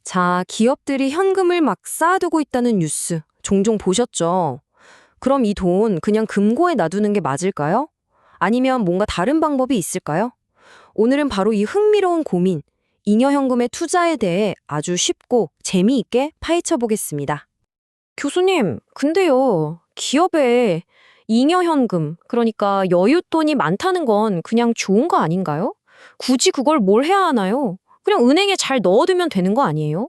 자, 기업들이 현금을 막 쌓아두고 있다는 뉴스 종종 보셨죠? 그럼 이 돈 그냥 금고에 놔두는 게 맞을까요? 아니면 뭔가 다른 방법이 있을까요? 오늘은 바로 이 흥미로운 고민, 잉여현금의 투자에 대해 아주 쉽고 재미있게 파헤쳐 보겠습니다. 교수님, 근데요, 기업에 잉여현금, 그러니까 여윳돈이 많다는 건 그냥 좋은 거 아닌가요? 굳이 그걸 뭘 해야 하나요? 그냥 은행에 잘 넣어두면 되는 거 아니에요?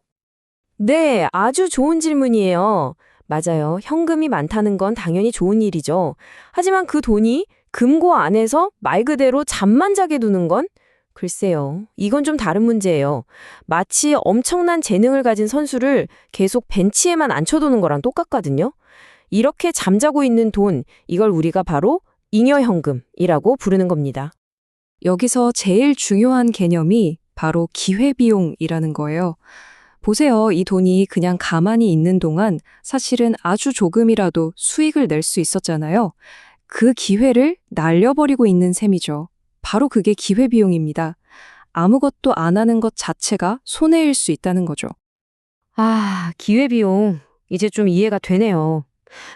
네, 아주 좋은 질문이에요. 맞아요. 현금이 많다는 건 당연히 좋은 일이죠. 하지만 그 돈이 금고 안에서 말 그대로 잠만 자게 두는 건? 글쎄요. 이건 좀 다른 문제예요. 마치 엄청난 재능을 가진 선수를 계속 벤치에만 앉혀두는 거랑 똑같거든요. 이렇게 잠자고 있는 돈, 이걸 우리가 바로 잉여현금이라고 부르는 겁니다. 여기서 제일 중요한 개념이 바로 기회비용이라는 거예요. 보세요. 이 돈이 그냥 가만히 있는 동안 사실은 아주 조금이라도 수익을 낼 수 있었잖아요. 그 기회를 날려버리고 있는 셈이죠. 바로 그게 기회비용입니다. 아무것도 안 하는 것 자체가 손해일 수 있다는 거죠. 아, 기회비용. 이제 좀 이해가 되네요.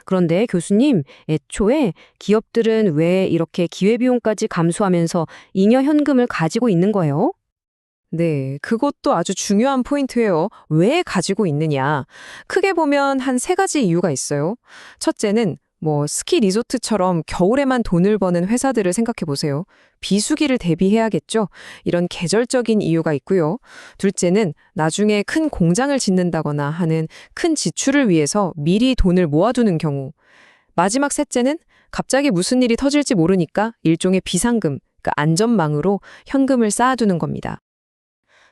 그런데 교수님, 애초에 기업들은 왜 이렇게 기회비용까지 감수하면서 잉여현금을 가지고 있는 거예요? 네, 그것도 아주 중요한 포인트예요. 왜 가지고 있느냐? 크게 보면 한 세 가지 이유가 있어요. 첫째는 스키 리조트처럼 겨울에만 돈을 버는 회사들을 생각해 보세요. 비수기를 대비해야겠죠? 이런 계절적인 이유가 있고요. 둘째는 나중에 큰 공장을 짓는다거나 하는 큰 지출을 위해서 미리 돈을 모아두는 경우. 마지막 셋째는 갑자기 무슨 일이 터질지 모르니까 일종의 비상금, 그러니까 안전망으로 현금을 쌓아두는 겁니다.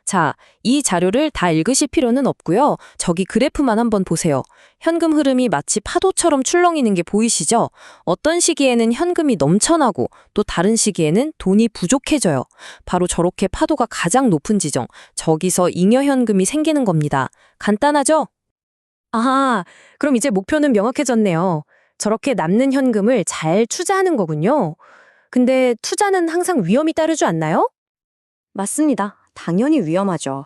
자, 이 자료를 다 읽으실 필요는 없고요. 저기 그래프만 한번 보세요. 현금 흐름이 마치 파도처럼 출렁이는 게 보이시죠? 어떤 시기에는 현금이 넘쳐나고 또 다른 시기에는 돈이 부족해져요. 바로 저렇게 파도가 가장 높은 지점, 저기서 잉여현금이 생기는 겁니다. 간단하죠? 아하, 그럼 이제 목표는 명확해졌네요. 저렇게 남는 현금을 잘 투자하는 거군요. 근데 투자는 항상 위험이 따르지 않나요? 맞습니다. 당연히 위험하죠.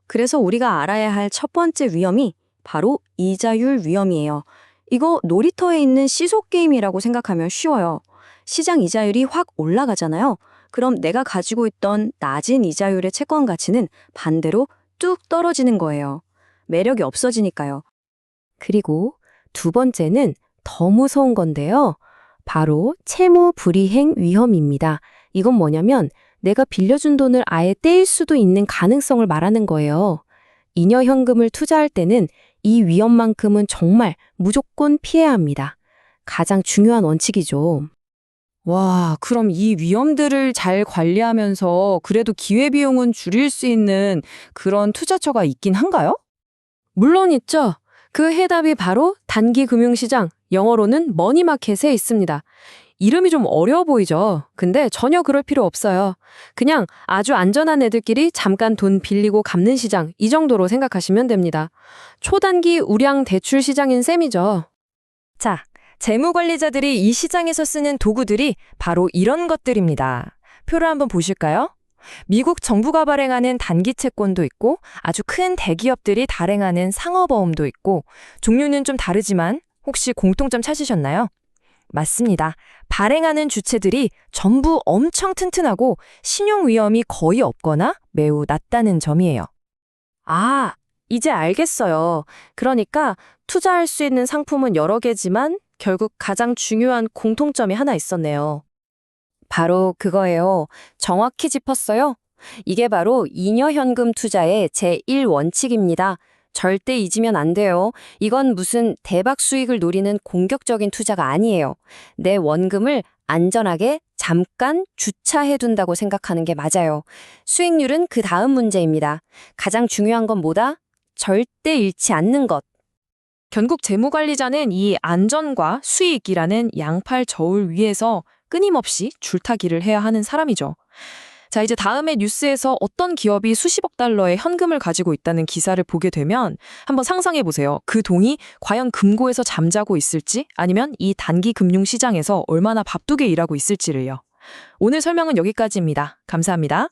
그래서 우리가 알아야 할 첫 번째 위험이 바로 이자율 위험이에요. 이거 놀이터에 있는 시소 게임이라고 생각하면 쉬워요. 시장 이자율이 확 올라가잖아요. 그럼 내가 가지고 있던 낮은 이자율의 채권 가치는 반대로 뚝 떨어지는 거예요. 매력이 없어지니까요. 그리고 두 번째는 더 무서운 건데요. 바로 채무 불이행 위험입니다. 이건 뭐냐면 내가 빌려준 돈을 아예 떼일 수도 있는 가능성을 말하는 거예요. 잉여현금을 투자할 때는 이 위험만큼은 정말 무조건 피해야 합니다. 가장 중요한 원칙이죠. 와, 그럼 이 위험들을 잘 관리하면서 그래도 기회비용은 줄일 수 있는 그런 투자처가 있긴 한가요? 물론 있죠. 그 해답이 바로 단기 금융시장, 영어로는 머니마켓에 있습니다. 이름이 좀 어려워 보이죠? 근데 전혀 그럴 필요 없어요. 그냥 아주 안전한 애들끼리 잠깐 돈 빌리고 갚는 시장, 이 정도로 생각하시면 됩니다. 초단기 우량 대출 시장인 셈이죠. 자, 재무관리자들이 이 시장에서 쓰는 도구들이 바로 이런 것들입니다. 표를 한번 보실까요? 미국 정부가 발행하는 단기 채권도 있고 아주 큰 대기업들이 발행하는 상어보험도 있고 종류는 좀 다르지만 혹시 공통점 찾으셨나요? 맞습니다. 발행하는 주체들이 전부 엄청 튼튼하고 신용 위험이 거의 없거나 매우 낮다는 점이에요. 아, 이제 알겠어요. 그러니까 투자할 수 있는 상품은 여러 개지만 결국 가장 중요한 공통점이 하나 있었네요. 바로 그거예요. 정확히 짚었어요. 이게 바로 잉여현금 투자의 제1원칙입니다. 절대 잊으면 안 돼요. 이건 무슨 대박 수익을 노리는 공격적인 투자가 아니에요. 내 원금을 안전하게 잠깐 주차해둔다고 생각하는 게 맞아요. 수익률은 그 다음 문제입니다. 가장 중요한 건 뭐다? 절대 잃지 않는 것. 결국 재무관리자는 이 안전과 수익이라는 양팔 저울 위에서 끊임없이 줄타기를 해야 하는 사람이죠. 자, 이제 다음에 뉴스에서 어떤 기업이 수십억 달러의 현금을 가지고 있다는 기사를 보게 되면 한번 상상해 보세요. 그 돈이 과연 금고에서 잠자고 있을지 아니면 이 단기 금융시장에서 얼마나 바쁘게 일하고 있을지를요. 오늘 설명은 여기까지입니다. 감사합니다.